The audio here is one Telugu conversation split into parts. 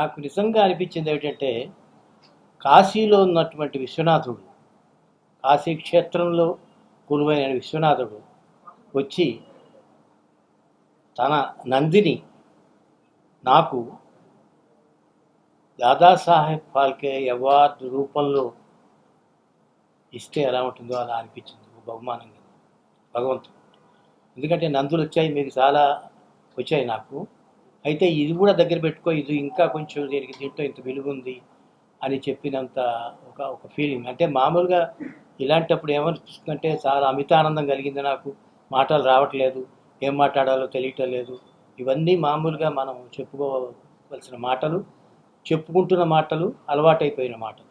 నాకు నిజంగా అనిపించింది ఏమిటంటే కాశీలో ఉన్నటువంటి విశ్వనాథుడు, కాశీ క్షేత్రంలో కొలువైన విశ్వనాథుడు వచ్చి తన నందిని నాకు దాదాసాహెబ్ ఫాల్కే అవార్డు రూపంలో ఇస్తే ఎలా ఉంటుందో అలా అనిపించింది. ఒక బహుమానంగా భగవంతుడు. ఎందుకంటే నందులు వచ్చాయి, మీకు చాలా వచ్చాయి నాకు. అయితే ఇది కూడా దగ్గర పెట్టుకో, ఇది ఇంకా కొంచెం దీంట్లో ఇంత వెలుగు ఉంది అని చెప్పినంత ఒక ఒక ఫీలింగ్. అంటే మామూలుగా ఇలాంటప్పుడు ఏమనిపిస్తుందంటే చాలా అమితానందం కలిగింది నాకు. మాటలు రావట్లేదు, ఏం మాట్లాడాలో తెలియటం లేదు. ఇవన్నీ మామూలుగా మనం చెప్పుకోవలసిన మాటలు, చెప్పుకుంటున్న మాటలు, అలవాటైపోయిన మాటలు.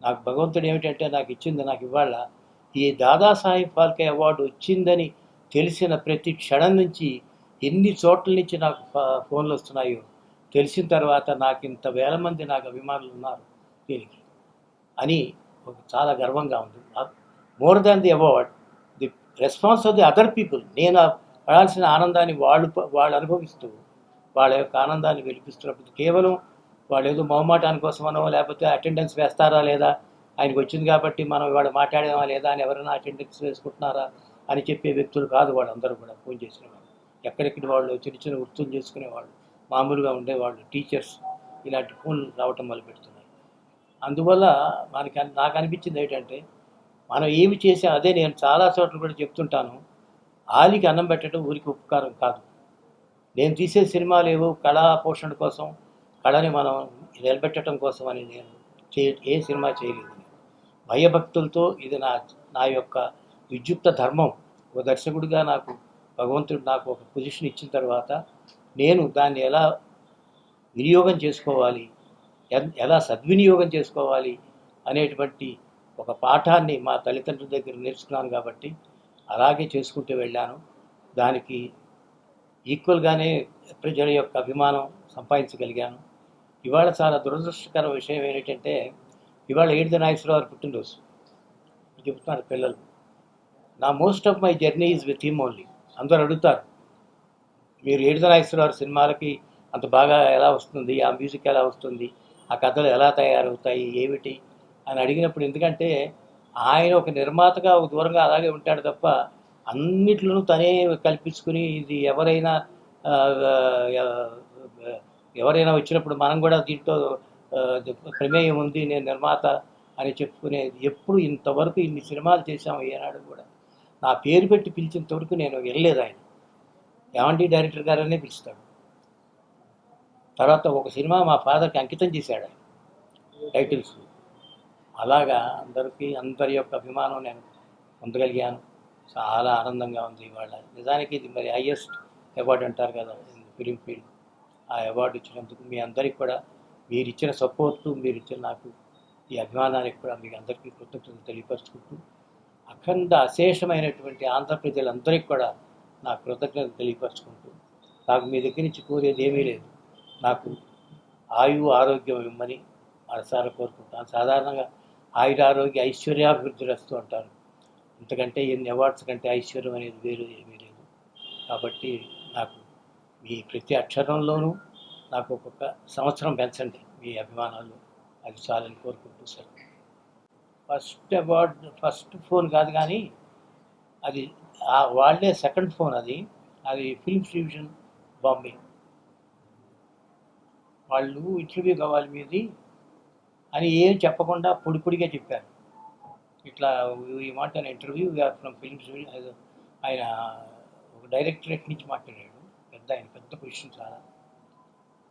నాకు భగవంతుడు ఏమిటంటే నాకు ఇచ్చింది, నాకు ఇవాళ ఈ దాదాసాహెబ్ ఫాల్కే అవార్డు వచ్చిందని తెలిసిన ప్రతి క్షణం నుంచి ఎన్ని చోట్ల నుంచి నాకు ఫోన్లు వస్తున్నాయో తెలిసిన తర్వాత నాకు ఇంత వేల మంది నాకు అభిమానులు ఉన్నారు దీనికి అని చాలా గర్వంగా ఉంది. More than the award, the response of the other people. నేను పడాల్సిన ఆనందాన్ని వాళ్ళు అనుభవిస్తూ వాళ్ళ యొక్క ఆనందాన్ని వెలిపిస్తున్నప్పుడు కేవలం వాళ్ళు ఏదో మొహమాటాని కోసమనో లేకపోతే అటెండెన్స్ వేస్తారా లేదా, ఆయనకు వచ్చింది కాబట్టి మనం ఇవాళ మాట్లాడేమా లేదా అని ఎవరైనా అటెండెన్స్ వేసుకుంటున్నారా అని చెప్పే వ్యక్తులు కాదు వాళ్ళందరూ కూడా. ఫోన్ చేసిన వాళ్ళు ఎక్కడెక్కడి వాళ్ళు చిన్న చిన్న వృత్తులు చేసుకునేవాళ్ళు, మామూలుగా ఉండేవాళ్ళు, టీచర్స్, ఇలాంటి ఫోన్లు రావటం మొదలు పెడుతున్నాయి. అందువల్ల నాకు అనిపించింది ఏంటంటే మనం ఏమి చేసా, అదే నేను చాలా చోట్ల కూడా చెప్తుంటాను, ఆలికి అన్నం పెట్టడం ఊరికి ఉపకారం కాదు. నేను తీసే సినిమాలు ఏవో కళా పోషణ కోసం, కళని మనం నిలబెట్టడం కోసం అని నేను ఏ సినిమా చేయలేదు. భయభక్తులతో ఇది నా యొక్క విద్యుక్త ధర్మం. ఒక దర్శకుడిగా నాకు భగవంతుడు నాకు ఒక పొజిషన్ ఇచ్చిన తర్వాత నేను దాన్ని ఎలా వినియోగం చేసుకోవాలి, ఎలా సద్వినియోగం చేసుకోవాలి అనేటువంటి ఒక పాఠాన్ని మా తల్లిదండ్రుల దగ్గర నేర్చుకున్నాను. కాబట్టి అలాగే చేసుకుంటూ వెళ్ళాను. దానికి ఈక్వల్గానే ప్రజల యొక్క అభిమానం సంపాదించగలిగాను. ఇవాళ చాలా దురదృష్టకర విషయం ఏంటంటే ఇవాళ ఏడిద నాగేశ్వరరావు పుట్టినరోజు చెప్తున్నారు పిల్లలు. నా most of my journey is with him only. అందరూ అడుగుతారు, మీరు ఏడిద నాగేశ్వరరావు సినిమాలకి అంత బాగా ఎలా వస్తుంది, ఆ మ్యూజిక్ ఎలా వస్తుంది, ఆ కథలు ఎలా తయారవుతాయి ఏమిటి అని అడిగినప్పుడు, ఎందుకంటే ఆయన ఒక నిర్మాతగా ఒక దూరంగా అలాగే ఉంటాడు తప్ప అన్నిట్లోనూ తనే కల్పించుకుని ఇది ఎవరైనా వచ్చినప్పుడు మనం కూడా దీంట్లో ప్రమేయం ఉంది, నేను నిర్మాత అని చెప్పుకునేది. ఎప్పుడు ఇంతవరకు ఇన్ని సినిమాలు చేశాము ఏనాడు కూడా నా పేరు పెట్టి పిలిచినంతవరకు నేను వెళ్ళలేదు. ఆయన ఏమండి డైరెక్టర్ గారనే పిలుస్తాడు. తర్వాత ఒక సినిమా మా ఫాదర్కి అంకితం చేశాడు ఆయన టైటిల్స్. అలాగా అందరి యొక్క అభిమానం నేను పొందగలిగాను. చాలా ఆనందంగా ఉంది ఇవాళ. నిజానికి ఇది మరి హైయెస్ట్ అవార్డు అంటారు కదా ఫిలిం ఫీల్డ్. ఆ అవార్డు ఇచ్చినందుకు మీ అందరికీ కూడా, మీరు ఇచ్చిన సపోర్టు, మీరు ఇచ్చిన నాకు ఈ అభిమానానికి కూడా మీకు అందరికీ కృతజ్ఞతలు తెలియపరుచుకుంటూ, అఖండ అశేషమైనటువంటి ఆంధ్ర ప్రజలందరికీ కూడా నా కృతజ్ఞతలు తెలియపరుచుకుంటూ, నాకు మీ దగ్గర నుంచి కోరేది ఏమీ లేదు. నాకు ఆరోగ్యం ఇమ్మని మనసారా కోరుకుంటాను. సాధారణంగా ఆరోగ్య ఐశ్వర్యాభివృద్ధి వస్తూ అంటారు. ఇంతకంటే ఎన్ని అవార్డ్స్ కంటే ఐశ్వర్యం అనేది వేరు ఏమీ లేదు. కాబట్టి నాకు మీ ప్రతి అక్షరంలోనూ నాకు ఒక్కొక్క సంవత్సరం పెంచండి మీ అభిమానాలు, అది చాలని కోరుకుంటూ sir. First award first phone కాదు కానీ అది వాళ్ళే సెకండ్ ఫోన్. అది ఫిల్మ్స్ డివిజన్ బాంబే వాళ్ళు ఇంటర్వ్యూ కావాలి మీది అని ఏం చెప్పకుండా పొడిగా చెప్పారు. ఇట్లా ఈ మాట ఇంటర్వ్యూ ఫ్రమ్ ఫిల్మ్స్. ఆయన ఒక డైరెక్టరేట్ నుంచి మాట్లాడాడు, పెద్ద పొజిషన్ చాలా.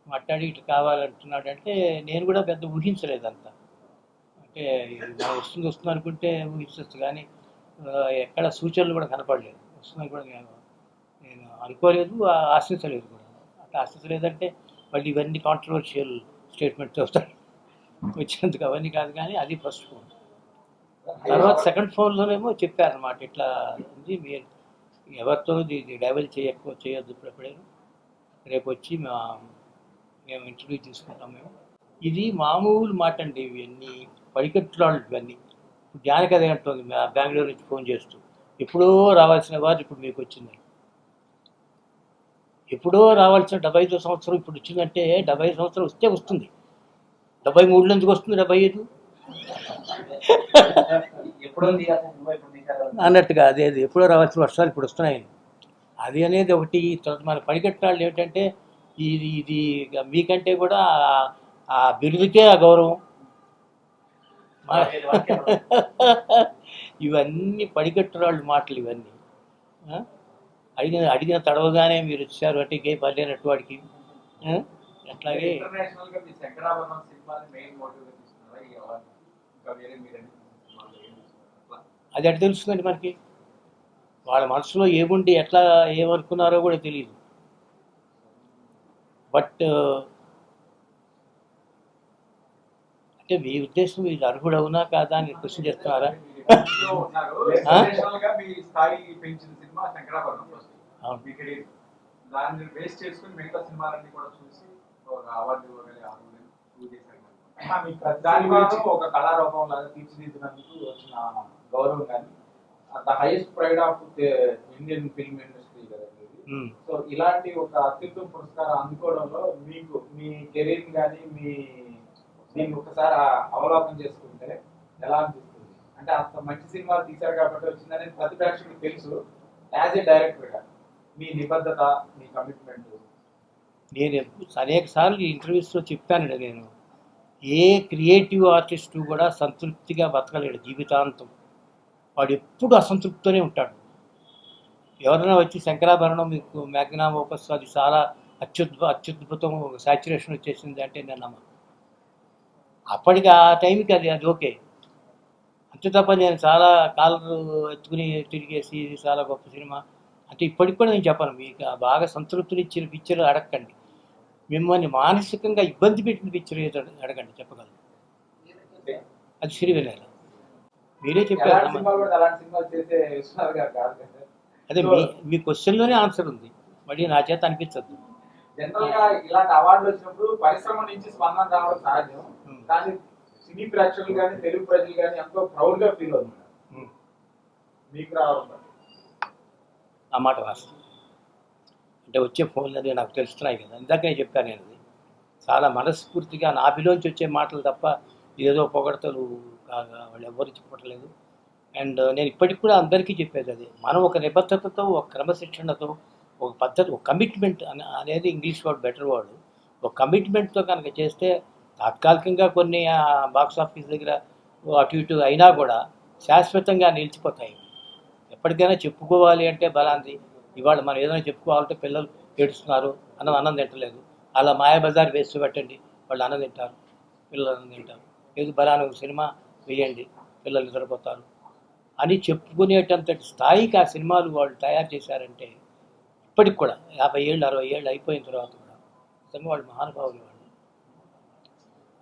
మాట్లాడి ఇటు కావాలంటున్నాడు అంటే నేను కూడా పెద్ద ఊహించలేదు అంతా. అంటే వస్తుంది అనుకుంటే ఊహించవచ్చు కానీ ఎక్కడ సూచనలు కూడా కనపడలేదు. వస్తుందని కూడా నేను అనుకోలేదు, ఆశించలేదు కూడా. అట్లా ఆశించలేదంటే మళ్ళీ ఇవన్నీ కాంట్రవర్షియల్ స్టేట్మెంట్స్ వస్తాయి వచ్చినందుకు. అవన్నీ కాదు కానీ అది ఫస్ట్ ఫోన్. తర్వాత సెకండ్ ఫోన్లోనేమో చెప్పారన్నమాట, ఇట్లా ఉంది, మీరు ఎవరితో డైవల్ చేయొద్దు ఇప్పుడెప్పుడైనా, రేపు వచ్చి మేము ఇంటర్వ్యూ తీసుకుంటాం మేము. ఇది మామూలు మాట అండి, ఇవన్నీ పడికట్టులాళ్ళు. ఇవన్నీ జానకి అదే అంటుంది బెంగళూరు నుంచి ఫోన్ చేస్తూ, ఎప్పుడో రావాల్సిన వారు ఇప్పుడు మీకు వచ్చింది. ఎప్పుడో రావాల్సిన 75 సంవత్సరం ఇప్పుడు వచ్చిందంటే 75 సంవత్సరం వస్తే వస్తుంది. 73 ఎందుకు వస్తుంది? 75 అన్నట్టుగా అదే ఎప్పుడో రావాల్సిన వర్షాలు ఇప్పుడు వస్తున్నాయి. అది అనేది ఒకటి. తర్వాత మన పనికట్టాళ్ళు ఏమిటంటే ఇది ఇది మీకంటే కూడా ఆ బిరుదుకే ఆ గౌరవం. ఇవన్నీ పడికట్టురాళ్ళు మాటలు ఇవన్నీ. అడిగిన తడవగానే మీరు వచ్చారు అంటే ఇంకే పర్లేనట్టు వాడికి. అట్లాగే అది ఎట్లా తెలుస్తుందండి మనకి? వాళ్ళ మనసులో ఏముండి ఎట్లా ఏమనుకున్నారో కూడా తెలియదు. బట్ అంటే మీ ఉద్దేశం మీరు అర్హుడు అవునా కాదా అని క్వశ్చన్ చేస్తున్నారా? ఒక కళారూపం లాగా తీర్చిదిద్దినందుకు వచ్చిన గౌరవం కానీ the highest pride of Indian film industry కదండి. సో ఇలాంటి ఒక అత్యుత్తమ పురస్కారం అందుకోవడంలో మీకు మీ కెరీర్ కానీ మీ దీన్ని ఒకసారి అవలోకనం చేసుకుంటే ఎలా అనిపిస్తుంది? అంటే అంత మంచి సినిమాలు తీశారు కాబట్టి వచ్చిందని ప్రతి ప్రేక్షకులకు తెలుసు. యాజ్ ఏ డైరెక్టర్గా మీ నిబద్ధత, మీ కమిట్మెంట్. నేను అనేక సార్లు ఇంటర్వ్యూస్లో చెప్తానండి, నేను ఏ క్రియేటివ్ ఆర్టిస్టు కూడా సంతృప్తిగా బతకలేడు జీవితాంతం. వాడు ఎప్పుడు అసంతృప్తితోనే ఉంటాడు. ఎవరైనా వచ్చి శంకరాభరణం మీకు మ్యాగ్నామ్ ఓపస్ అది చాలా అత్యద్భుతం సాచురేషన్ వచ్చేసింది అంటే నేను నమ్మను. అప్పటికి ఆ టైంకి అది ఓకే. అంతే తప్ప నేను చాలా కాలరు ఎత్తుకుని తిరిగేసి ఇది చాలా గొప్ప సినిమా అంటే ఇప్పటికి కూడా నేను చెప్పను. మీకు బాగా సంతృప్తినిచ్చిన పిక్చర్ అడగండి, మిమ్మల్ని మానసికంగా ఇబ్బంది పెట్టిన పిక్చర్ ఏదో అడగండి, చెప్పగలరు. అది సిరివెన్నెల. మీరే చెప్పారు. అదే మీ క్వశ్చన్లోనే ఆన్సర్ ఉంది, మళ్ళీ నా చేత అనిపించద్దు. జనరల్ గా ఇలాంటి అవార్డులు వచ్చినప్పుడు పరిశ్రమ నుంచి స్పందన రావడం సహజం, కానీ సినీ ప్రేక్షకులు కానీ తెలుగు ప్రజలు కానీ ఎంతో ప్రౌడ్ గా ఫీల్ అవుతున్నారు. మీకు రావడం ఆ మాట వాస్తవం. అంటే వచ్చే ఫోన్లు అది నాకు తెలుస్తున్నాయి కదా, ఇందాక నేను చెప్పాను. నేను అది చాలా మనస్ఫూర్తిగా నాభిలోంచి వచ్చే మాటలు తప్ప ఏదో పొగడతలు కాగా వాళ్ళు ఎవరు చెప్పట్లేదు. అండ్ నేను ఇప్పటికి కూడా అందరికీ చెప్పేది అదే, మనం ఒక నిబద్ధతతో, ఒక క్రమశిక్షణతో, ఒక పద్ధతి, ఒక కమిట్మెంట్ అనేది ఇంగ్లీష్ వర్డ్ బెటర్ వర్డ్. ఒక కమిట్మెంట్తో కనుక చేస్తే తాత్కాలికంగా కొన్ని బాక్స్ ఆఫీస్ దగ్గర అటు ఇటు అయినా కూడా శాశ్వతంగా నిలిచిపోతాయి. ఎప్పటికైనా చెప్పుకోవాలి అంటే బలాంది. ఇవాళ మనం ఏదైనా చెప్పుకోవాలంటే పిల్లలు ఏడుస్తున్నారు, అన్నం తింటలేదు, అలా మాయాబజార్ వేస్తూ పెట్టండి, వాళ్ళు అన్నం తింటారు, పిల్లలు అన్నం తింటారు. ఏది బలాన్ని ఒక సినిమా వేయండి, పిల్లలు నిద్రపోతారు అని చెప్పుకునేటంతటి స్థాయికి ఆ సినిమాలు వాళ్ళు తయారు చేశారంటే ఇప్పటికి కూడా 50 ఏళ్ళు 60 ఏళ్ళు అయిపోయిన తర్వాత కూడా నిజంగా వాళ్ళు మహానుభావులు వాళ్ళు.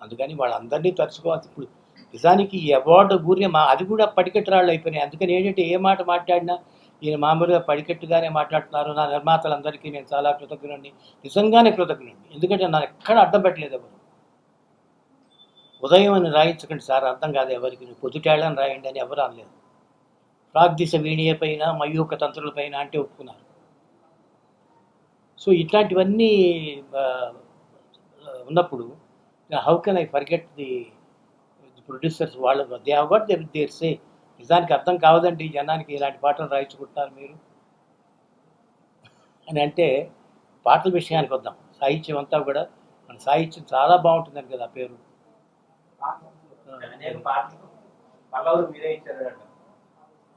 అందుకని వాళ్ళందరినీ తలుచుకోవాలి. ఇప్పుడు నిజానికి ఈ అవార్డు ఊరినే అది కూడా పడికట్టురాళ్ళు అయిపోయినాయి. అందుకని ఏంటంటే ఏ మాట మాట్లాడినా ఈయన మామూలుగా పడికట్టుగానే మాట్లాడుతున్నారు. నా నిర్మాతలందరికీ నేను చాలా కృతజ్ఞుడిని, నిజంగానే కృతజ్ఞుడిని. ఎందుకంటే నన్ను ఎక్కడ అడ్డం పెట్టలేదు ఎవరు. ఉదయం అని రాయించకండి సార్, అర్థం కాదు ఎవరికి, పొద్దుటేళ్ళని రాయండి అని ఎవరు అనలేదు. ప్రాగ్దిశ వీణియ పైన, మయూక తంత్రుల పైన అంటే ఒప్పుకున్నారు. సో ఇట్లాంటివన్నీ ఉన్నప్పుడు how can I forget the producers? వాళ్ళు దే హావ్ గాట్ దేర్ సే. నిజానికి అర్థం కావదండి జనానికి ఇలాంటి పాటలు రాయించుకుంటారు మీరు అని అంటే. పాటల విషయానికి వద్దాం. సాహిత్యం అంతా కూడా మన సాహిత్యం చాలా బాగుంటుందని కదా పేరు.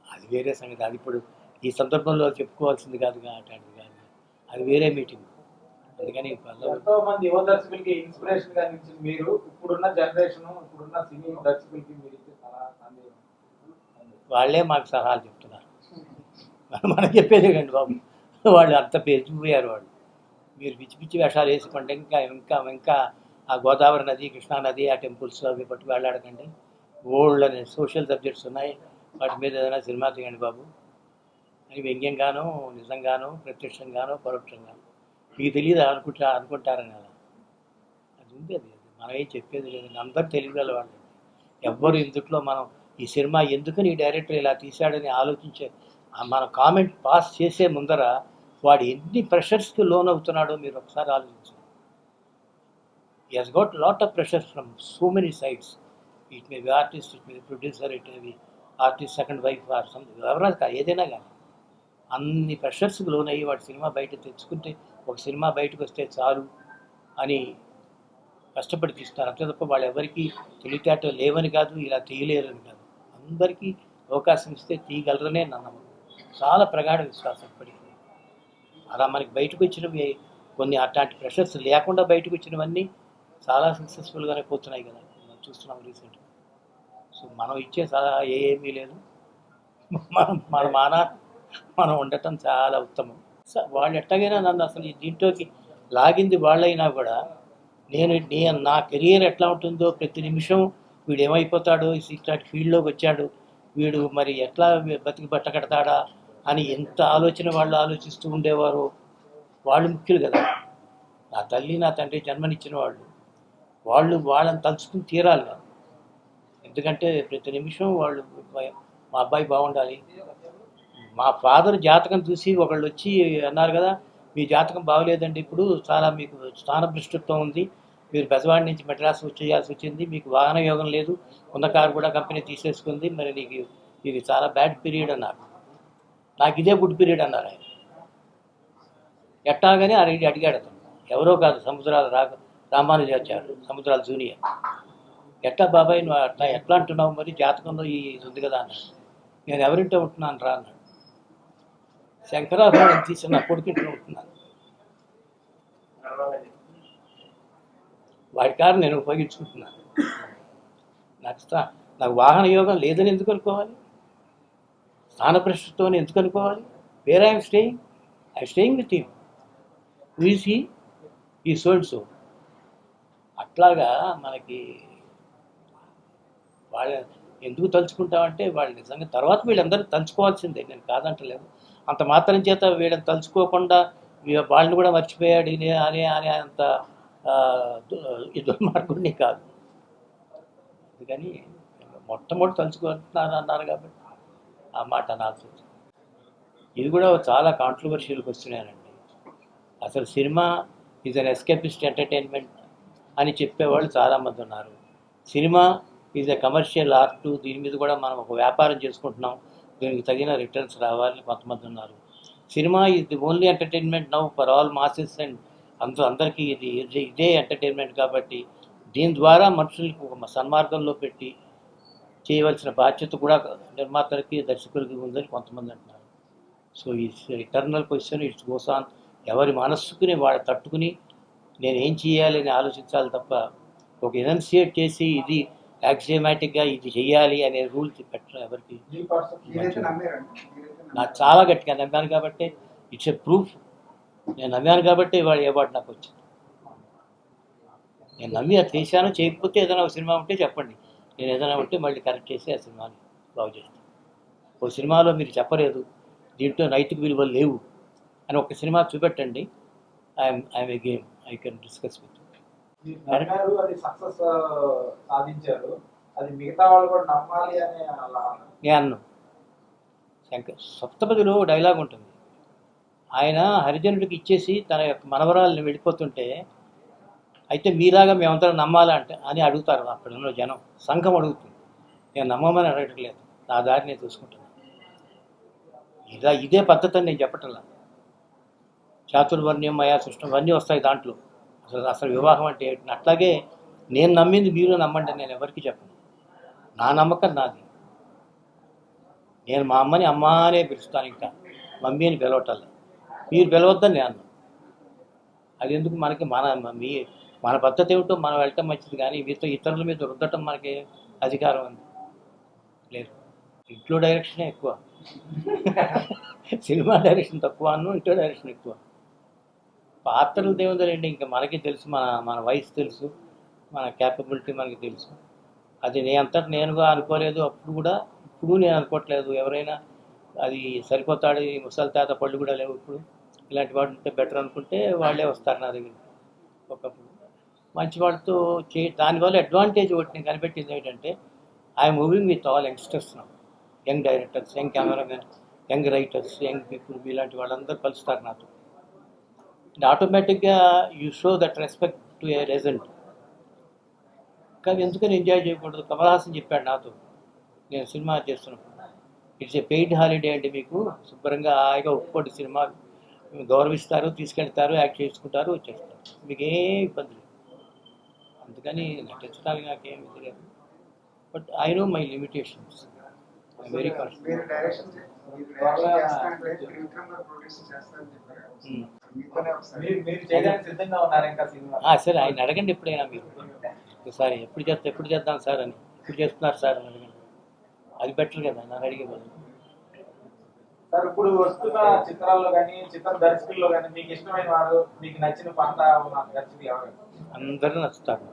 అది వేరే సంగతి. అది ఇప్పుడు ఈ సందర్భంలో చెప్పుకోవాల్సింది కాదు అట్లాంటిది కాదు, అది వేరే మీటింగ్. అందుకని ఎంతో మంది యువ దర్శకులకి ఇన్స్పిరేషన్ గా నిలిచింది మీరు. ఇప్పుడున్న జనరేషన్, ఇప్పుడున్న సినీ దర్శకులకి మీరు ఇచ్చే సలహా వాళ్ళే మాకు సలహాలు చెప్తున్నారు. మనం చెప్పేదే కండి బాబు, వాళ్ళు అంత పెరిగిపోయారు. వాళ్ళు మీరు పిచ్చి పిచ్చి వేషాలు వేసుకోండి, ఇంకా ఇంకా ఇంకా ఆ గోదావరి నది, కృష్ణా నది, ఆ టెంపుల్స్ అవి పట్టు వెళ్ళాడకండి. ఓల్డ్ అనే సోషల్ సబ్జెక్ట్స్ ఉన్నాయి, వాటి మీద ఏదైనా సినిమా తీయండి బాబు అని వ్యంగ్యంగానో నిజంగానో ప్రత్యక్షంగానో పరోక్షంగానో. మీకు తెలియదు అనుకుంటారని అలా అది ఉంది. అది మనం ఏం చెప్పేది లేదండి. అందరూ తెలియగల వాళ్ళు. ఎవ్వరు ఇందుట్లో మనం ఈ సినిమా ఎందుకని ఈ డైరెక్టర్ ఇలా తీశాడని ఆలోచించే, మనం కామెంట్ పాస్ చేసే ముందర వాడు ఎన్ని ప్రెషర్స్కి లోన్ అవుతున్నాడో మీరు ఒకసారి ఆలోచించండి. He has got lot of pressure from so many sides. It may be artist, it may be producer, it may be artist second wife or something. ఎవరైనా కాదు, ఏదైనా కానీ అన్ని ప్రెషర్స్కి లోన్ అయ్యి వాడు సినిమా బయట తెచ్చుకుంటే, ఒక సినిమా బయటకు వస్తే చాలు అని కష్టపడి తీస్తారు. అంతే తప్ప వాళ్ళు ఎవరికి తెలివితేటలు లేవని కాదు, ఇలా తీయలేరని కాదు. అందరికీ అవకాశం ఇస్తే తీయగలరనే నా నమ్మకం. చాలా ప్రగాఢ విశ్వాసం ఇప్పటికీ. అలా మనకి బయటకు వచ్చినవి కొన్ని అట్లాంటి ప్రెషర్స్ లేకుండా బయటకు వచ్చినవన్నీ చాలా సక్సెస్ఫుల్గానే పోతున్నాయి కదా, మనం చూస్తున్నాం రీసెంట్గా. సో మనం ఇచ్చే సలహా ఏమీ లేదు, మనం ఉండటం చాలా ఉత్తమం. వాళ్ళు ఎట్లాగైనా నన్ను అసలు దీంట్లోకి లాగింది వాళ్ళైనా కూడా నేను నా కెరియర్ ఎట్లా ఉంటుందో, ప్రతి నిమిషం వీడు ఏమైపోతాడో, ఇట్లాంటి ఫీల్డ్లోకి వచ్చాడు, వీడు మరి ఎట్లా బతికి బట్ట కడతాడా అని ఎంత ఆలోచన వాళ్ళు ఆలోచిస్తూ ఉండేవారు. వాళ్ళు ముఖ్యులు కదా, నా తల్లి నా తండ్రి జన్మనిచ్చిన వాళ్ళు వాళ్ళని తలుచుకుని తీరాలి కదా. ఎందుకంటే ప్రతి నిమిషం వాళ్ళు మా అబ్బాయి బాగుండాలి. మా ఫాదర్ జాతకం చూసి ఒకళ్ళు వచ్చి అన్నారు కదా, మీ జాతకం బాగలేదండి, ఇప్పుడు చాలా మీకు స్థానభ్రష్టత్వం ఉంది, మీరు బెజవాడ నుంచి మెడ్రాస్ వచ్చేయాల్సి వచ్చింది, మీకు వాహన యోగం లేదు, ఉన్న కారు కూడా కంపెనీ తీసేసుకుంది, మరి నీకు ఇది చాలా బ్యాడ్ పీరియడ్ అన్నారు. నాకు ఇదే గుడ్ పీరియడ్ అన్నారు ఆయన. ఎట్టాగానే అడిగాడు అతను, ఎవరో కాదు, రామానుజాచార్యులు, సముద్రాల జూనియర్. ఎట్లా బాబాయ్ నువ్వు అట్లా ఎట్లా అంటున్నావు, మరి జాతకంలో ఇది ఉంది కదా అన్నాడు. నేను ఎవరింటో ఉంటున్నాను రా అన్నాడు. శంకరాభరణం తీసి నా కొడుకింట్లో ఉంటున్నాను, వాడి కారు నేను ఉపయోగించుకుంటున్నాను. నాకు వాహన యోగం లేదని ఎందుకు అనుకోవాలి, స్థానభ్రష్టతో ఎందుకు అనుకోవాలి. Where I'm staying with him, who is he, ఈ సో అండ్ సో. అట్లాగా మనకి వాళ్ళ ఎందుకు తలుచుకుంటామంటే, వాళ్ళు నిజంగా తర్వాత వీళ్ళందరూ తలుచుకోవాల్సిందే, నేను కాదంటలేదు. అంత మాత్రం చేత వీళ్ళని తలుచుకోకుండా వాళ్ళని కూడా మర్చిపోయాడు అనే అంత దుర్మార్గుడిని కాదు. అందుకని మొట్టమొదటి తలుచుకుంటున్నారు అన్నారు కాబట్టి ఆ మాట అనాల్సి వచ్చింది. ఇది కూడా చాలా కాంట్రవర్షియల్ క్వశ్చన్ అండి. అసలు cinema is an escapist entertainment అని చెప్పేవాళ్ళు చాలామంది ఉన్నారు. Cinema is a commercial art, దీని మీద కూడా మనం ఒక వ్యాపారం చేసుకుంటున్నాం, దీనికి తగిన రిటర్న్స్ రావాలని కొంతమంది ఉన్నారు. Cinema is the only entertainment now for all masses and అందరికీ ఇదే ఎంటర్టైన్మెంట్ కాబట్టి దీని ద్వారా మనుషులకు ఒక సన్మార్గంలో పెట్టి చేయవలసిన బాధ్యత కూడా నిర్మాతలకి దర్శకులకి ఉందని కొంతమంది అంటున్నారు. So it's eternal question, it's goes on. ఎవరి మనస్సుకుని వాడు తట్టుకుని నేను ఏం చేయాలి అని ఆలోచించాలి తప్ప ఒక ఎనన్సియేట్ చేసి ఇది యాక్సియమాటిక్గా ఇది చెయ్యాలి అనే రూల్ పెట్టడం ఎవరికి. నాకు చాలా గట్టిగా నమ్మాను కాబట్టి ఇట్స్ ఎ ప్రూఫ్. నేను నమ్మాను కాబట్టి వాడు ఏ వాడు నాకు వచ్చింది. నేను నమ్మి అది చేశాను. చేయకపోతే ఏదైనా ఒక సినిమా ఉంటే చెప్పండి, నేను ఏదైనా ఉంటే మళ్ళీ కరెక్ట్ చేసి ఆ సినిమాని బాగు చేస్తాను. ఒక సినిమాలో మీరు చెప్పలేదు దీంట్లో నైతిక విలువలు లేవు అని ఒక సినిమా చూపెట్టండి, I'm a game, I can discuss with. అది సక్సెస్ సాధించారు, అది మిగతా వాళ్ళు కూడా నమ్మాలి అని నేను అన్నాను. సప్తపదిలో డైలాగ్ ఉంటుంది, ఆయన హరిజనుడికి ఇచ్చేసి తన యొక్క మనవరాలని వెళ్ళిపోతుంటే, అయితే మీలాగా మేమందరం నమ్మాలంటే అని అడుగుతారు అక్కడ ఉన్న జనం. సంఘం అడుగుతుంది, నేను నమ్మమని అడగటం లేదు, నా దారి నేను చూసుకుంటున్నాను. ఇదే పద్ధతి అని నేను చెప్పటంలా. చాతుర్వర్ణ్యం మయా సృష్టం అన్నీ వస్తాయి దాంట్లో. అసలు వివాహం అంటే ఏంటి. అట్లాగే నేను నమ్మింది మీరు నమ్మండి, నేను ఎవరికి చెప్పను. నా నమ్మకం నాది. నేను మా అమ్మని అమ్మ అనే పిలుస్తాను, ఇంకా మమ్మీ అని పిలవటాలి. మీరు పిలవద్దని నేను అన్నాను. అది ఎందుకు మనకి మన పద్ధతి ఏమిటో మనం వెళ్ళటం మంచిది, కానీ మీతో ఇతరుల మీద రుద్దటం మనకి అధికారం ఉంది లేదు. ఇంట్లో డైరెక్షనే ఎక్కువ, సినిమా డైరెక్షన్ తక్కువ అన్ను, ఇంట్లో డైరెక్షన్ ఎక్కువ. పాత్రలు దేవుందండి, ఇంకా మనకి తెలుసు, మన వయసు తెలుసు, మన క్యాపబిలిటీ మనకి తెలుసు. అది నేనుగా అనుకోలేదు అప్పుడు కూడా, ఇప్పుడు నేను అనుకోవట్లేదు. ఎవరైనా అది సరిపోతాడు, ఈ ముసలి తాత పళ్ళు కూడా లేవు ఇప్పుడు, ఇలాంటి వాడు ఉంటే బెటర్ అనుకుంటే వాళ్ళే వస్తారు నా దగ్గర. ఒకప్పుడు మంచి వాడితో దానివల్ల అడ్వాంటేజ్ ఒకటి నేను కనిపెట్టింది ఏంటంటే, I'm moving with all youngsters now, young directors, young cameraman, young writers, young people, మీలాంటి వాళ్ళందరూ కలుస్తారు నాతో. అండ్ ఆటోమేటిక్గా you show that respect to a legend. కానీ ఎందుకని ఎంజాయ్ చేయకూడదు? కమల్ హాసన్ చెప్పాడు నాతో నేను సినిమా చేస్తున్నప్పుడు, ఇట్స్ ఏ పెయిడ్ హాలిడే అండి, మీకు శుభ్రంగా హాయిగా ఒప్పుకోండి, సినిమా గౌరవిస్తారు, తీసుకెళ్తారు, యాక్ట్ చేసుకుంటారు, వచ్చేస్తారు, మీకు ఏ ఇబ్బంది లేదు. అందుకని నటించడానికి నాకేం ఇది లేదు. But I know my limitations, I very conscious. మీరు డైరెక్షన్ చేస్తా అంటే త్రివిక్రమ్ గారు ప్రొడ్యూస్ చేస్తారని చెప్పారు. మీతోనే ఒకసారి మీరు చేయడానికి సిద్ధంగా ఉన్నారు ఇంకా సినిమా? సరే, ఆయన అడగండి ఎప్పుడైనా మీరు, ఒకసారి ఎప్పుడు చేద్దాం సార్ అని, ఎప్పుడు చేస్తున్నారు సార్ అని అడగండి. అది బెటర్ కదా నన్ను అడిగే బదులు. సార్ ఇప్పుడు వస్తున్న చిత్రాల్లో కానీ చిత్ర దర్శకుల్లో కానీ మీకు ఇష్టమైన వారు, మీకు నచ్చిన పంట నచ్చింది ఎవరు? అందరూ నచ్చుతారు.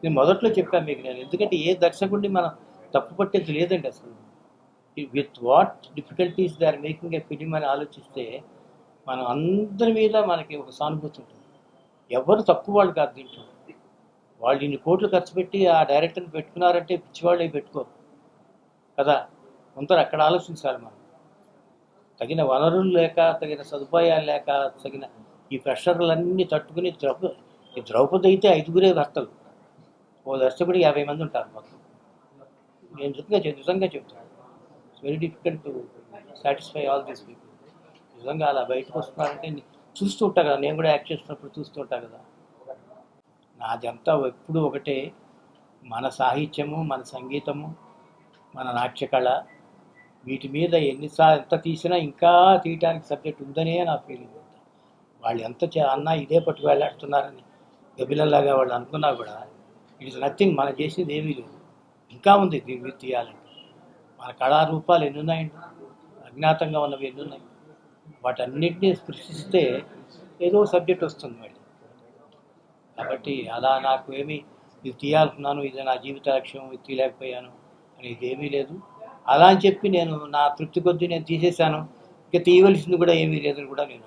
నేను మొదట్లో చెప్పాను మీకు, నేను ఎందుకంటే ఏ దర్శకుడిని మనం తప్పు పట్టేది లేదండి అసలు. With what difficulties they are making a film అని ఆలోచిస్తే మనం అందరి మీద మనకి ఒక సానుభూతి ఉంటుంది. ఎవరు తక్కువ వాళ్ళు కాదు దీంట్లో. వాళ్ళు ఇన్ని కోట్లు ఖర్చు పెట్టి ఆ డైరెక్టర్ని పెట్టుకున్నారంటే పిచ్చివాళ్ళే పెట్టుకోరు కదా. అందరూ అక్కడ ఆలోచించాలి. మనం తగిన వనరులు లేక, తగిన సదుపాయాలు లేక, తగిన ఈ ప్రెషర్లన్నీ తట్టుకుని ఈ ద్రౌపది అయితే 5గురే భర్తలు, ఓ దర్శకుడికి 50 మంది ఉంటారు మొత్తం. నేను నిజంగా చెప్తాను, it's very difficult to satisfy all these people. నిజంగా అలా బయటకు వస్తున్నారంటే చూస్తూ ఉంటా కదా, నేను కూడా యాక్ట్ చేస్తున్నప్పుడు చూస్తూ ఉంటా కదా. నాదంతా ఎప్పుడు ఒకటే, మన సాహిత్యము, మన సంగీతము, మన నాట్యకళ, వీటి మీద ఎంత తీసినా ఇంకా తీయటానికి సబ్జెక్ట్ ఉందనే నా ఫీలింగ్. వాళ్ళు ఎంత అన్నా ఇదే పట్టుకు వెళ్ళాడుతున్నారని గబిలల్లాగా వాళ్ళు అనుకున్నా కూడా ఇట్ ఇస్ నథింగ్. మనం చేసేది ఏమీ లేదు, ఇంకా ఉంది దీని మీద తీయాలంటే. మన కళారూపాలు ఎన్ని ఉన్నాయండి, అజ్ఞాతంగా ఉన్నవి ఎన్ని ఉన్నాయి. వాటన్నిటినీ స్పృశిస్తే ఏదో సబ్జెక్ట్ వస్తుంది మళ్ళీ. కాబట్టి అలా నాకు ఏమీ ఇది తీయాలనుకున్నాను, ఇది నా జీవిత లక్ష్యం, ఇది తీయలేకపోయాను అనేది ఏమీ లేదు. అలా అని చెప్పి నేను నా తృప్తి కొద్దీ నేను తీసేశాను, ఇంకా తీయవలసింది కూడా ఏమీ లేదని కూడా నేను